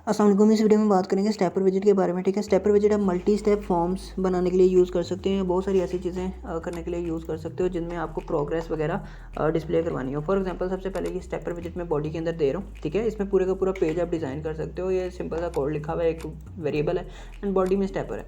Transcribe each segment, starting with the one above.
अस्सलाम वालेकुम। इस वीडियो में बात करेंगे स्टेपर विजिट के बारे में। ठीक है, स्टेपर विजिट आप मल्टी स्टेप फॉर्म्स बनाने के लिए यूज़ कर सकते हैं। बहुत सारी ऐसी चीज़ें करने के लिए यूज़ कर सकते हो जिनमें आपको प्रोग्रेस वगैरह डिस्प्ले करवानी हो। फॉर एग्जांपल सबसे पहले ये स्टेपर विजिट में बॉडी के अंदर दे रहा हूँ। ठीक है, इसमें पूरे का पूरा पेज आप डिज़ाइन कर सकते हो। ये सिंपल सा कोड लिखा हुआ है, एक वेरिएबल है एंड बॉडी में स्टेपर है।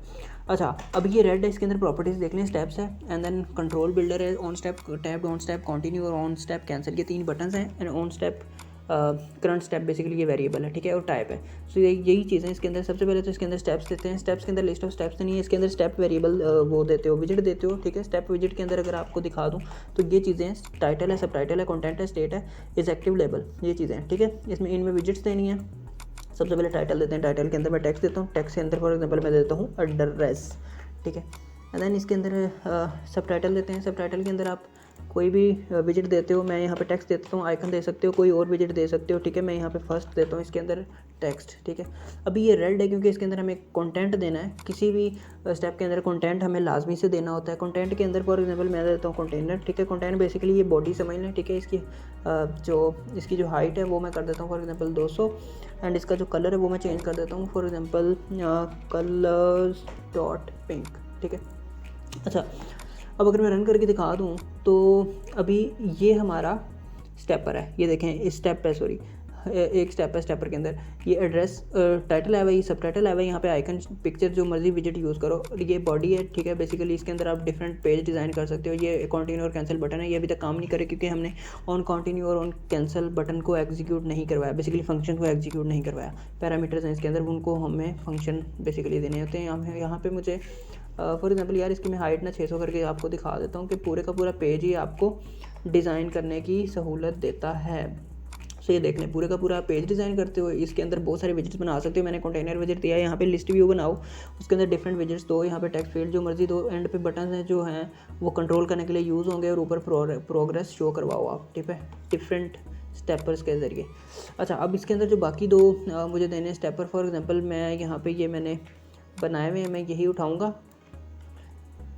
अच्छा, अब ये रेड है, इसके अंदर प्रॉपर्टीज़ देख लें, स्टेप्स है एंड देन कंट्रोल बिल्डर है, on step, tab, on step, continue और ऑन स्टेप कैंसिल, ये 3 बटन्स हैं and on step current step basically ये वेरिएबल है। ठीक है, और टाइप है। सो यही चीज़ें इसके अंदर। सबसे पहले तो इसके अंदर स्टेप्स देते हैं। स्टेप्स के अंदर लिस्ट ऑफ स्टेप्स नहीं है, इसके अंदर स्टेप वेरिएबल वो देते हो, विजिट देते हो। ठीक है, स्टेप विजिट के अंदर अगर आपको दिखा दूँ तो ये चीज़ें टाइटल है, सब टाइटल है, कंटेंट है, स्टेट है, इज एक्टिव लेबल, ये चीज़ें हैं। ठीक है, इसमें इनमें विजिट्स देनी है। सबसे पहले टाइटल देते हैं, टाइटल के अंदर मैं टेक्स्ट देता हूँ, टेक्स्ट के अंदर फॉर एग्जांपल मैं देता हूँ एड्रेस। ठीक है, एंड देन इसके अंदर सब टाइटल देते हैं। सब टाइटल के अंदर आप कोई भी विजिट देते हो, मैं यहाँ पे टेक्स्ट देता हूँ, आइकन दे सकते हो, कोई और विजिट दे सकते हो। ठीक है, मैं यहाँ पे फर्स्ट देता हूँ, इसके अंदर टेक्स्ट। ठीक है, अभी ये रेड है क्योंकि इसके अंदर हमें कंटेंट देना है। किसी भी स्टेप के अंदर कंटेंट हमें लाजमी से देना होता है। कंटेंट के अंदर फॉर एग्जांपल मैं देता हूँ कंटेनर। ठीक है, कंटेंट बेसिकली ये बॉडी समझ लें। ठीक है, इसकी जो हाइट है वो मैं कर देता हूँ फॉर एग्जांपल 200 एंड इसका जो कलर है वो मैं चेंज कर देता हूँ for example colours dot pink. ठीक है, अच्छा, अब अगर मैं रन करके दिखा दूँ तो अभी ये हमारा स्टेपर है। ये देखें, स्टेप है, सॉरी, एक स्टेप है स्टेपर के अंदर। ये एड्रेस टाइटल है भाई, सब टाइटल है भाई, यहाँ पे आइकन, पिक्चर, जो मर्जी विजिट यूज़ करो। और ये बॉडी है। ठीक है, बेसिकली इसके अंदर आप डिफरेंट पेज डिज़ाइन कर सकते हो। ये कंटिन्यू और कैंसिल बटन है, ये अभी तक काम नहीं करे क्योंकि हमने ऑन कंटिन्यू और ऑन कैंसिल बटन को एग्जीक्यूट नहीं करवाया, बेसिकली फंक्शन को एग्जीक्यूट नहीं करवाया। पैरामीटर्स हैं इसके अंदर, उनको हमें फंक्शन बेसिकली देने होते हैं। यहाँ पे मुझे फॉर एग्जांपल यार इसकी मैं हाइट ना 600 करके आपको दिखा देता हूँ कि पूरे का पूरा पेज ही आपको डिज़ाइन करने की सहूलत देता है। सो ये देख लें, पूरे का पूरा पेज डिज़ाइन करते हो। इसके अंदर बहुत सारे विजिट्स बना सकते हो। मैंने कंटेनर विजिट दिया है, यहाँ पे लिस्ट व्यू बनाओ, उसके अंदर डिफरेंट विजिट्स दो, यहाँ पे टेक्स्ट फील्ड जो मर्जी दो, एंड पे बटन हैं जो हैं वो कंट्रोल करने के लिए यूज़ होंगे, और ऊपर प्रोग्रेस शो करवाओ आप। ठीक है, डिफरेंट स्टेपर्स के ज़रिए। अच्छा, अब इसके अंदर जो बाकी दो मुझे देने स्टेपर, फॉर एग्जांपल मैं यहाँ पे ये मैंने बनाए हुए हैं, मैं यही उठाऊँगा।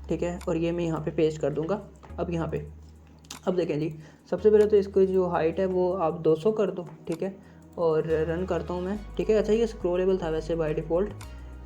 ठीक है, और ये मैं यहाँ पे पेस्ट कर दूँगा। अब यहाँ पे अब देखें जी, सबसे पहले तो इसको जो हाइट है वो आप 200 कर दो। ठीक है, और रन करता हूँ मैं। ठीक है, अच्छा, ये स्क्रॉलेबल था वैसे बाय डिफ़ॉल्ट।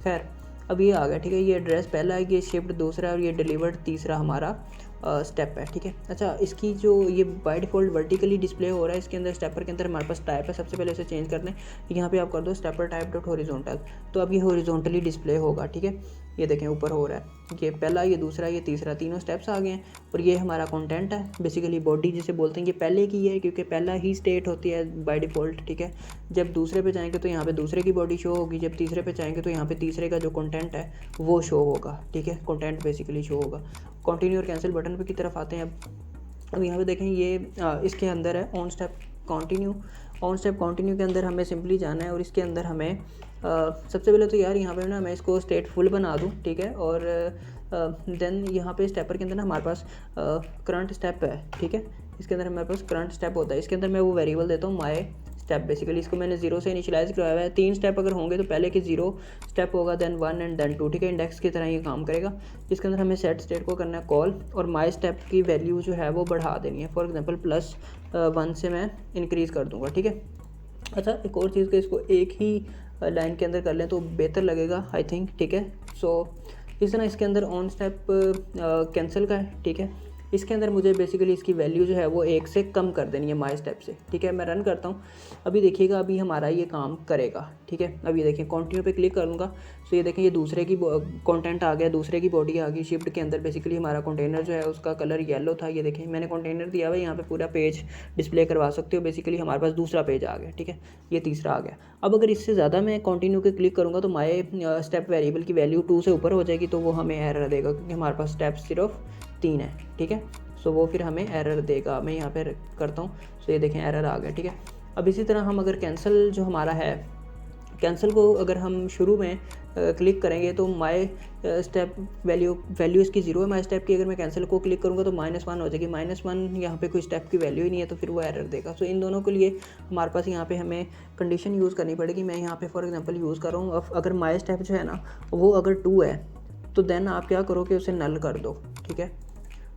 खैर, अब ये आ गया। ठीक है, ये एड्रेस पहला है, ये शिफ्ट दूसरा है और ये डिलीवर्ड तीसरा हमारा स्टेप है। ठीक है, अच्छा, इसकी जो ये बाय डिफ़ॉल्ट वर्टिकली डिस्प्ले हो रहा है, इसके अंदर स्टेपर के अंदर हमारे पास टाइप है। सबसे पहले इसे चेंज कर दें, यहाँ पे आप कर दो स्टेपर टाइप डॉट हॉरिजॉन्टल, तो अब ये हॉरिजॉन्टली डिस्प्ले होगा। ठीक है, ये देखें ऊपर हो रहा है, ये पहला, ये दूसरा, ये तीसरा, तीनों स्टेप्स आ गए हैं। और ये हमारा कंटेंट है, बेसिकली बॉडी जिसे बोलते हैं, ये पहले की है क्योंकि पहला ही स्टेट होती है बाय डिफ़ॉल्ट। ठीक है, जब दूसरे पे जाएंगे तो यहाँ पे दूसरे की बॉडी शो होगी, जब तीसरे पे जाएंगे तो यहाँ पे तीसरे का जो कंटेंट है वो शो होगा। ठीक है, कंटेंट बेसिकली शो होगा। कंटिन्यू और कैंसिल बटन पे की तरफ आते हैं। अब यहाँ पे देखें, ये इसके अंदर है on step continue. On step continue के अंदर हमें सिंपली जाना है और इसके अंदर हमें सबसे पहले तो यार यहाँ पे ना मैं इसको स्टेट फुल बना दूँ। ठीक है, और देन यहाँ पे स्टेपर के अंदर ना हमारे पास करंट स्टेप है। ठीक है, इसके अंदर हमारे पास करंट स्टेप होता है। इसके अंदर मैं वो वेरिएबल देता हूँ माय स्टेप, बेसिकली इसको मैंने 0 से इनिशियलाइज करवाया है। 3 स्टेप अगर होंगे तो पहले के 0 स्टेप होगा, देन 1 एंड देन 2। ठीक है, इंडेक्स की तरह ये काम करेगा। इसके अंदर हमें सेट स्टेट को करना है कॉल, और माय स्टेप की वैल्यू जो है वो बढ़ा देनी है। फॉर एग्जांपल +1 से मैं इंक्रीज़ कर दूँगा। ठीक है, अच्छा, एक और चीज़, कि इसको एक ही लाइन के अंदर कर लें तो बेहतर लगेगा आई थिंक। ठीक है, सो इस तरह इसके अंदर ऑन स्टेप कैंसिल का है। ठीक है, इसके अंदर मुझे बेसिकली इसकी वैल्यू जो है वो 1 से कम कर देनी है माय स्टेप से। ठीक है, मैं रन करता हूँ, अभी देखिएगा, अभी हमारा ये काम करेगा। ठीक है, अभी देखिए कंटिन्यू पे क्लिक करूँगा, तो ये देखें, ये दूसरे की कंटेंट आ गया, दूसरे की बॉडी आ गई। शिफ्ट के अंदर बेसिकली हमारा कंटेनर जो है उसका कलर येलो था। ये देखें, मैंने कंटेनर दिया हुआ है, यहाँ पे पूरा पेज डिस्प्ले करवा सकते हो। बेसिकली हमारे पास दूसरा पेज आ गया। ठीक है, ये तीसरा आ गया। अब अगर इससे ज़्यादा मैं कंटिन्यू पे क्लिक करूँगा तो माय स्टेप वेरिएबल की वैल्यू 2 से ऊपर हो जाएगी, तो वो हमें एरर देगा क्योंकि हमारे पास स्टेप सिर्फ 3 है। ठीक है, सो वो फिर हमें एरर देगा। मैं यहाँ पे करता हूँ, सो ये देखें एरर आ गया। ठीक है, अब इसी तरह हम अगर कैंसिल जो हमारा है, कैंसिल को अगर हम शुरू में क्लिक करेंगे तो माय स्टेप वैल्यू इसकी 0 है माय स्टेप की। अगर मैं कैंसिल को क्लिक करूँगा तो -1 हो जाएगी। -1 यहाँ पे कोई स्टेप की वैल्यू ही नहीं है, तो फिर वो एरर देगा। सो इन दोनों के लिए हमारे पास यहाँ पे हमें कंडीशन यूज़ करनी पड़ेगी। मैं यहाँ पे फॉर एग्जांपल यूज़ कर रहा हूँ, अगर माय स्टेप जो है ना वो अगर 2 है तो देन आप क्या करो कि उसे नल कर दो। ठीक है,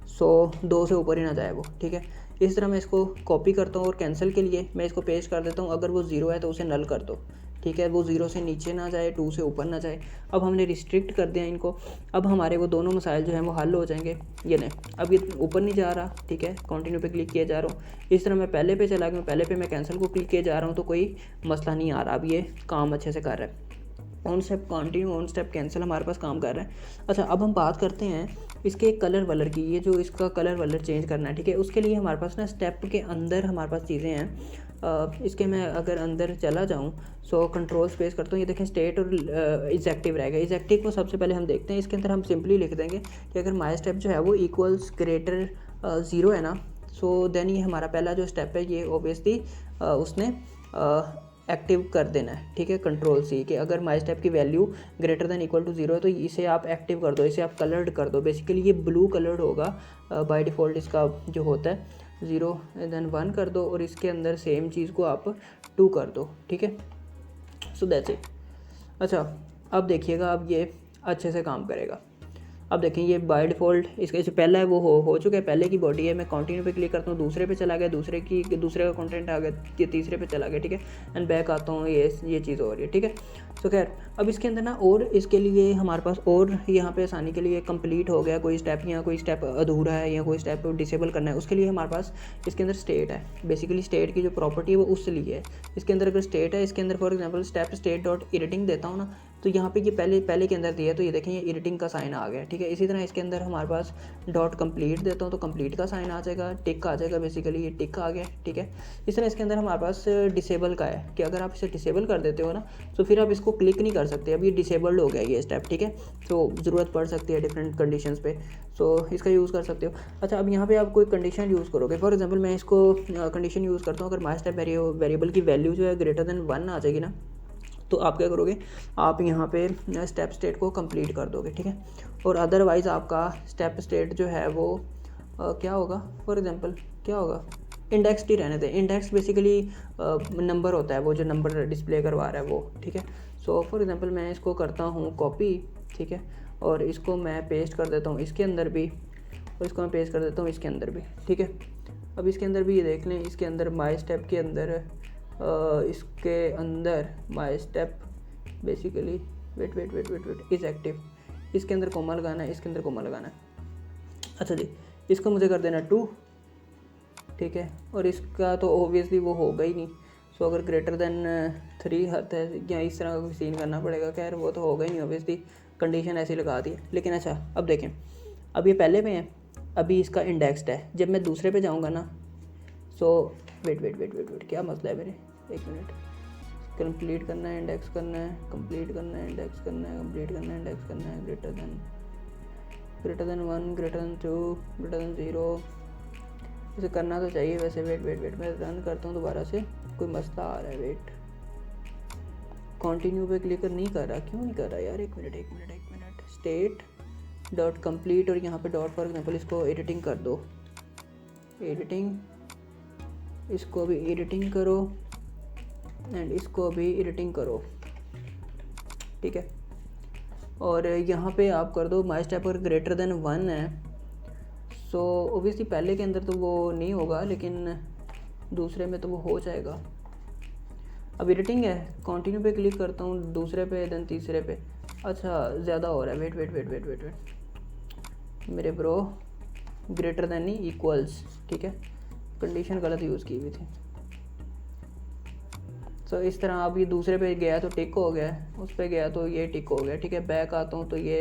सो 2 से ऊपर ही ना जाए वो। ठीक है, इस तरह मैं इसको कॉपी करता हूँ और कैंसिल के लिए मैं इसको पेस्ट कर देता हूँ। अगर वो 0 है तो उसे नल कर दो। ठीक है, वो 0 से नीचे ना जाए, 2 से ऊपर ना जाए। अब हमने रिस्ट्रिक्ट कर दिया इनको। अब हमारे वो दोनों मसाइल जो हैं वो हल हो जाएंगे। ये नहीं, अब ये ऊपर नहीं जा रहा, ठीक है, कंटिन्यू पे क्लिक किए जा रहा हूँ। इस तरह मैं पहले पे चला गया, पहले पे मैं कैंसिल को क्लिक किए जा रहा हूँ तो कोई मसला नहीं आ रहा। अब ये काम अच्छे से कर रहा है। On step continue, on step cancel हमारे पास काम कर रहा है। अच्छा, अब हम बात करते हैं इसके कलर वलर की। ये जो इसका कलर वलर चेंज करना है, ठीक है, उसके लिए हमारे पास ना स्टेप के अंदर हमारे पास चीज़ें हैं। इसके मैं अगर अंदर चला जाऊं, सो कंट्रोल स्पेस करता हूँ, ये देखें स्टेट और इजेक्टिव रहेगा। इजेक्टिव को सबसे पहले हम देखते हैं। इसके अंदर हम सिंपली लिख देंगे कि अगर माई स्टेप जो है वो इक्वल्स ग्रेटर 0 है ना, सो देन ये हमारा पहला जो स्टेप है ये ओबियसली उसने एक्टिव कर देना है, ठीक है, कंट्रोल सी, कि अगर माई स्टेप की value greater than equal to 0 है तो इसे आप एक्टिव कर दो, इसे आप कलर्ड कर दो। बेसिकली ये ब्लू कलर्ड होगा बाय डिफ़ॉल्ट, इसका जो होता है 0 देन 1 कर दो और इसके अंदर सेम चीज़ को आप 2 कर दो, ठीक है। So that's it. अच्छा, अब देखिएगा, अब ये अच्छे से काम करेगा। अब देखें ये बाय डिफ़ॉल्ट इसका जो पहला है वो हो चुका है, पहले की बॉडी है। मैं कंटिन्यू पे क्लिक करता हूँ, दूसरे पे चला गया, दूसरे का कंटेंट आ गया, ये तीसरे पे चला गया, ठीक है, एंड बैक आता हूँ, ये चीज़ हो रही है, ठीक है। सो खैर, अब इसके अंदर ना और इसके लिए हमारे पास और यहाँ पे आसानी के लिए कंप्लीट हो गया कोई स्टेप, या कोई स्टेप अधूरा है या कोई स्टेप डिसेबल करना है, उसके लिए हमारे पास इसके अंदर स्टेट है। बेसिकली स्टेट की जो प्रॉपर्टी है वो उससे लिए है। इसके अंदर अगर स्टेट है, इसके अंदर for example state dot editing देता हूँ ना, तो यहाँ पे ये पहले के अंदर दिया है, तो ये देखें ये एडिटिंग का साइन आ गया, ठीक है। इसी तरह इसके अंदर हमारे पास डॉट कंप्लीट देता हूँ तो कंप्लीट का साइन आ जाएगा, टिक आ जाएगा, बेसिकली ये टिक आ गया, ठीक है। इस तरह इसके अंदर हमारे पास डिसेबल का है कि अगर आप इसे डिसेबल कर देते हो ना तो फिर आप इसको क्लिक नहीं कर सकते। अब ये डिसेबल्ड हो गया ये स्टेप, ठीक है, तो ज़रूरत पड़ सकती है डिफरेंट कंडीशंस पे, सो इसका यूज़ कर सकते हो। अच्छा, अब यहाँ पे आप कोई कंडीशन यूज़ करोगे, फॉर एग्जांपल मैं इसको कंडीशन यूज़ करता हूँ, अगर माई स्टेप वेरिएबल की वैल्यू जो है ग्रेटर देन 1 आ जाएगी ना, तो आप क्या करोगे, आप यहाँ पे स्टेप स्टेट को कंप्लीट कर दोगे, ठीक है। और अदरवाइज़ आपका स्टेप स्टेट जो है वो क्या होगा, फॉर एग्जांपल क्या होगा, इंडेक्स ही रहने दें। इंडेक्स बेसिकली नंबर होता है, वो जो नंबर डिस्प्ले करवा रहा है वो, ठीक है। सो फॉर एग्जांपल मैं इसको करता हूँ कॉपी, ठीक है, और इसको मैं पेस्ट कर देता हूँ इसके अंदर भी, और इसको मैं पेस्ट कर देता हूँ इसके अंदर भी, ठीक है। अब इसके अंदर भी ये देख लें, इसके अंदर माई स्टेप के अंदर इसके अंदर my step basically wait is active, इसके अंदर कोमा लगाना है, इसके अंदर कोमा लगाना है। अच्छा जी, इसको मुझे कर देना 2, ठीक है, और इसका तो ओबियसली वो होगा ही नहीं। सो अगर ग्रेटर देन 3 है या इस तरह का सीन करना पड़ेगा, खैर वो तो होगा ही नहीं, ओबियसली कंडीशन ऐसी लगा दी है। लेकिन अच्छा, अब देखें, अब ये पहले पे है, अभी इसका इंडेक्स्ड है। जब मैं दूसरे पे जाऊँगा ना, सो वेट क्या मसला है मेरे, एक मिनट, कंप्लीट करना है, इंडेक्स करना है, कंप्लीट करना है, इंडेक्स करना है, कंप्लीट करना है, इंडेक्स करना है, greater than 1, greater than 2, greater than 0, इसे करना तो चाहिए वैसे। वेट मैं रन करता हूँ दोबारा से, कोई मसला आ रहा है, वेट, कंटिन्यू पे क्लिक नहीं कर रहा, क्यों नहीं कर रहा यार, एक मिनट, स्टेट डॉट कंप्लीट और यहाँ पे डॉट, फॉर एग्जांपल इसको एडिटिंग कर दो, एडिटिंग, इसको भी एडिटिंग करो एंड इसको भी एडिटिंग करो, ठीक है। और यहाँ पे आप कर दो माई स्टेप अगर ग्रेटर देन 1 है, सो ओबियसली पहले के अंदर तो वो नहीं होगा, लेकिन दूसरे में तो वो हो जाएगा। अब एडिटिंग है, कंटिन्यू पे क्लिक करता हूँ, दूसरे पे देन तीसरे पे, अच्छा ज़्यादा हो रहा है, वेट मेरे ब्रो, ग्रेटर देन नहीं इक्वल्स, ठीक है, कंडीशन गलत यूज़ की हुई थी। सो इस तरह अब ये दूसरे पे गया तो टिक हो गया, उस पे गया तो ये टिक हो गया, ठीक है। बैक आता हूँ तो ये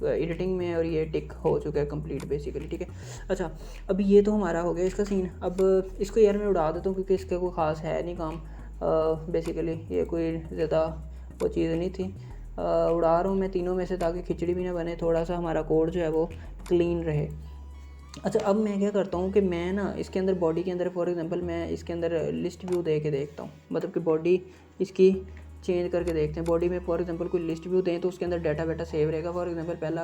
एडिटिंग में और ये टिक हो चुका है कंप्लीट बेसिकली, ठीक है। अच्छा, अभी ये तो हमारा हो गया इसका सीन। अब इसको यार मैं उड़ा देता हूँ क्योंकि इसका कोई ख़ास है नहीं काम, बेसिकली ये कोई ज़्यादा वो चीज़ नहीं थी। उड़ा रहा हूँ मैं तीनों में से ताकि खिचड़ी भी ना बने, थोड़ा सा हमारा कोड जो है वो क्लीन रहे। अच्छा, अब मैं क्या करता हूँ कि मैं ना इसके अंदर बॉडी के अंदर फॉर एग्जांपल मैं इसके अंदर लिस्ट व्यू दे के देखता हूँ, मतलब कि बॉडी इसकी चेंज करके देखते हैं। बॉडी में फॉर एग्जांपल कोई लिस्ट व्यू दें तो उसके अंदर डाटा सेव रहेगा। फॉर एग्जांपल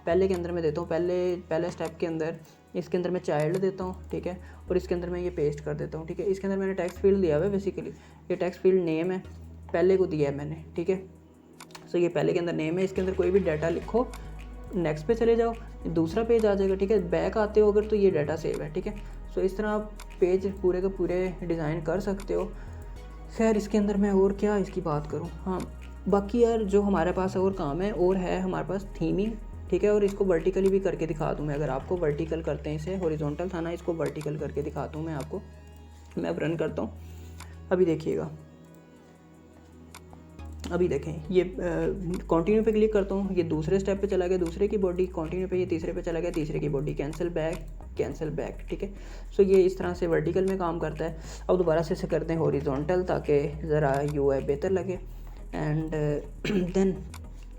पहले के अंदर मैं देता हूँ, पहले स्टेप के अंदर इसके अंदर मैं चाइल्ड देता हूँ, ठीक है, और इसके अंदर मैं ये पेस्ट कर देता हूँ, ठीक है। इसके अंदर मैंने टेक्स्ट फील्ड दिया हुआ है, बेसिकली ये टेक्स्ट फील्ड नेम है, पहले को दिया है मैंने, ठीक है। सो ये पहले के अंदर नेम है, इसके अंदर कोई भी डाटा लिखो, नेक्स्ट पे चले जाओ, दूसरा पेज आ जाएगा, ठीक है। बैक आते हो अगर तो ये डाटा सेव है, ठीक है। सो इस तरह आप पेज पूरे के पूरे डिज़ाइन कर सकते हो। खैर इसके अंदर मैं और क्या इसकी बात करूँ, हाँ बाकी यार जो हमारे पास और काम है और है हमारे पास थीमिंग, ठीक है। और इसको वर्टिकली भी करके दिखा दूँ मैं, अगर आपको वर्टिकल करते हैं, इसे हॉरिजॉन्टल था ना, इसको वर्टिकल करके दिखाता हूँ मैं आपको। मैं अब रन करता हूँ, अभी देखिएगा, अभी देखें ये कंटिन्यू पे क्लिक करता हूँ, ये दूसरे स्टेप पे चला गया, दूसरे की बॉडी, कंटिन्यू पे ये तीसरे पे चला गया, तीसरे की बॉडी, कैंसिल बैक, ठीक है। सो ये इस तरह से वर्टिकल में काम करता है। अब दोबारा से इसे करते हैं हॉरिजॉन्टल ताकि ज़रा यूआई बेहतर लगे। एंड देन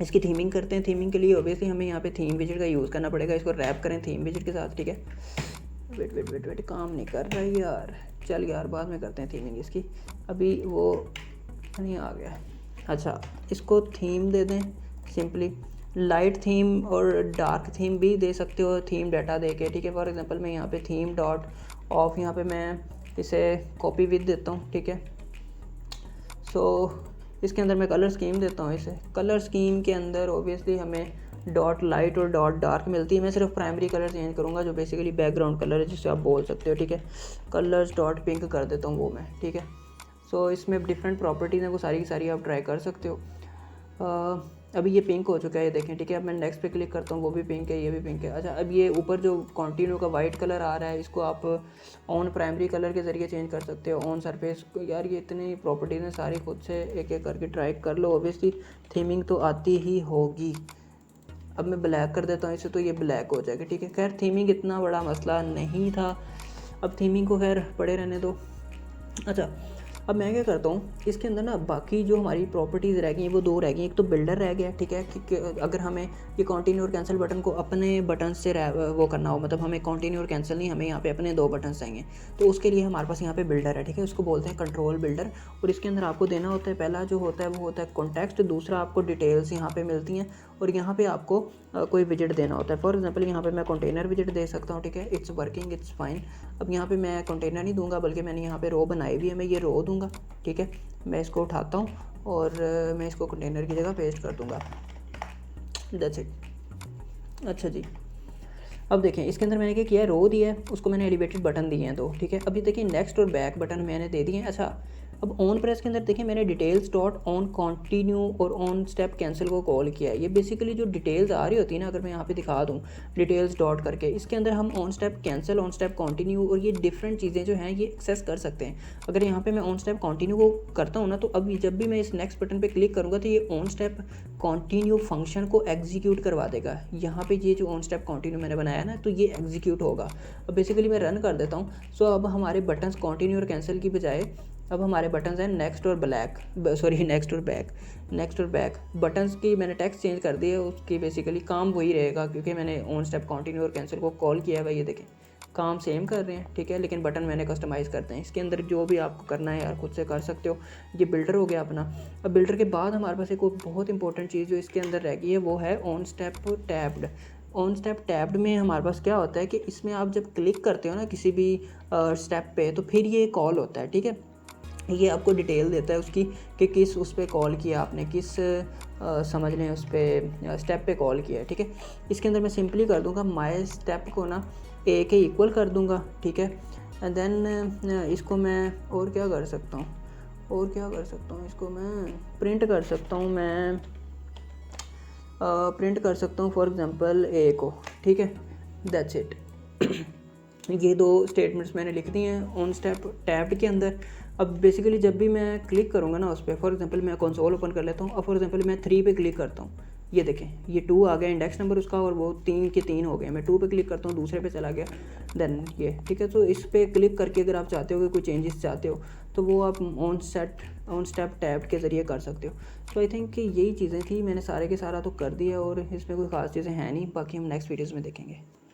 इसकी थीमिंग करते हैं। थीमिंग के लिए ऑब्वियसली हमें यहाँ पे थीम विजिट का यूज़ करना पड़ेगा, इसको रैप करें थीम विजिट के साथ, ठीक है। वेट काम नहीं कर रहा है यार, चल यार बाद में करते हैं थीमिंग इसकी, अभी वो नहीं आ गया। अच्छा इसको थीम दे दें सिंपली, लाइट थीम और डार्क थीम भी दे सकते हो थीम डाटा दे के, ठीक है। फॉर एग्जांपल मैं यहाँ पे थीम डॉट ऑफ, यहाँ पे मैं इसे कॉपी विद देता हूँ, ठीक है। सो इसके अंदर मैं कलर स्कीम देता हूँ इसे। कलर स्कीम के अंदर ओबियसली हमें डॉट लाइट और डॉट डार्क मिलती है। मैं सिर्फ प्राइमरी कलर चेंज करूँगा जो बेसिकली बैकग्राउंड कलर है जिसे आप बोल सकते हो, ठीक है। कलर्स डॉट पिंक कर देता हूँ वो मैं, ठीक है। सो इसमें डिफरेंट प्रॉपर्टीज़ हैं, वो सारी की सारी आप ट्राई कर सकते हो। अभी ये पिंक हो चुका है, ये देखें, ठीक है। अब मैं नेक्स्ट पे क्लिक करता हूँ, वो भी पिंक है, ये भी पिंक है। अच्छा अब ये ऊपर जो कंटिन्यू का वाइट कलर आ रहा है, इसको आप ऑन प्राइमरी कलर के ज़रिए चेंज कर सकते हो, ऑन सरफेस। यार ये इतनी प्रॉपर्टीज़ हैं, सारी खुद से एक एक करके ट्राई कर लो। ऑब्वियसली थीमिंग तो आती ही होगी। अब मैं ब्लैक कर देता हूँ इसे, तो ये ब्लैक हो जाएगा, ठीक है। खैर थीमिंग इतना बड़ा मसला नहीं था, अब थीमिंग को खैर पड़े रहने दो। अच्छा अब मैं क्या करता हूँ, इसके अंदर ना बाकी जो हमारी प्रॉपर्टीज़ रह गई हैं वो दो रह गई। एक तो बिल्डर रह गया, ठीक है, कि अगर हमें ये कंटिन्यू और कैंसिल बटन को अपने बटन से वो करना हो, मतलब हमें कंटिन्यू और कैंसिल नहीं, हमें यहाँ पे अपने दो बटन चाहिए, तो उसके लिए हमारे पास यहाँ पे बिल्डर है, ठीक है। उसको बोलते हैं कंट्रोल बिल्डर। और इसके अंदर आपको देना होता है, पहला जो होता है वो होता है कॉन्टेक्स्ट, दूसरा आपको डिटेल्स यहाँ पर मिलती हैं, और यहाँ पर आपको कोई विजिट देना होता है। फॉर एग्जाम्पल यहाँ पर मैं कंटेनर विजिट दे सकता हूँ, ठीक है। It's working, it's fine. अब यहाँ पर मैं कंटेनर नहीं दूंगा, बल्कि मैंने यहाँ पर रो बनाई हुई है, मैं ये रो दूंगा, ठीक है। मैं इसको उठाता हूँ और मैं इसको कंटेनर की जगह पेस्ट कर दूँगा, दैट्स इट। अच्छा जी, अब देखें इसके अंदर मैंने क्या किया है, रो दिया है, उसको मैंने एलिवेटेड बटन दिए हैं दो, ठीक है। अभी देखिए नेक्स्ट और बैक बटन मैंने दे दिए हैं। अच्छा अब ऑन प्रेस के अंदर देखिए मैंने डिटेल्स डॉट ऑन कंटिन्यू और ऑन स्टेप कैंसिल को कॉल किया है। ये बेसिकली जो डिटेल्स आ रही होती है ना, अगर मैं यहाँ पे दिखा दूँ डिटेल्स डॉट करके, इसके अंदर हम on step cancel, on step continue और ये डिफरेंट चीज़ें जो हैं ये एक्सेस कर सकते हैं। अगर यहाँ पे मैं ऑन स्टेप कंटिन्यू को करता हूँ ना, तो अभी जब भी मैं इस नेक्स्ट बटन पे क्लिक करूँगा तो ये ऑन स्टेप कंटिन्यू फंक्शन को एग्जीक्यूट करवा देगा। यहाँ पे ये जो ऑन स्टेप कंटिन्यू मैंने बनाया ना, तो ये एग्जीक्यूट होगा। अब बेसिकली मैं रन कर देता हूँ। सो अब हमारे बटन्स कंटिन्यू और कैंसिल की बजाय अब हमारे बटन्स हैं नेक्स्ट और नेक्स्ट और बैक। बटन्स की मैंने टेक्स्ट चेंज कर दिया, उसकी बेसिकली काम वही रहेगा क्योंकि मैंने ऑन स्टेप कंटिन्यू और कैंसिल को कॉल किया है भाई। ये देखें काम सेम कर रहे हैं, ठीक है, लेकिन बटन मैंने कस्टमाइज़ करते हैं। इसके अंदर जो भी आपको करना है यार खुद से कर सकते हो। ये बिल्डर हो गया अपना। अब बिल्डर के बाद हमारे पास एक बहुत इंपॉर्टेंट चीज़ जो इसके अंदर रह गई है वो है on step tabbed. On step tabbed में हमारे पास क्या होता है कि इसमें आप जब क्लिक करते हो ना किसी भी स्टेप पे, तो फिर ये कॉल होता है, ठीक है। ये आपको डिटेल देता है उसकी कि किस उस पर कॉल किया आपने, किस समझ लें उस पर स्टेप पे कॉल किया है, ठीक है। इसके अंदर मैं सिंपली कर दूंगा माय स्टेप को ना ए के इक्वल कर दूंगा, ठीक है। एंड देन इसको मैं और क्या कर सकता हूँ, इसको मैं प्रिंट कर सकता हूँ, कर सकता हूँ फॉर एग्जांपल ए को, ठीक है, दैट्स इट। ये दो स्टेटमेंट्स मैंने लिख दिए हैं ऑन स्टेप टैब्ड के अंदर। अब बेसिकली जब भी मैं क्लिक करूँगा ना उस पर, फॉर एग्जांपल मैं कंसोल ओपन कर लेता हूँ। अब फॉर एग्जांपल मैं 3 पे क्लिक करता हूँ, ये देखें ये 2 आ गया इंडेक्स नंबर उसका, और वो 3 के 3 हो गए। मैं 2 पे क्लिक करता हूँ, दूसरे पे चला गया, देन ये, ठीक है। तो इस पर क्लिक करके अगर आप चाहते हो कि कोई चेंजेस चाहते हो तो वो आप ऑन स्टेप टैब के ज़रिए कर सकते हो। तो आई थिंक कि यही चीज़ें थी, मैंने सारे के सारा तो कर दिया और इसमें कोई ख़ास चीज़ें हैं नहीं, बाकी हम नेक्स्ट वीडियोज़ में देखेंगे।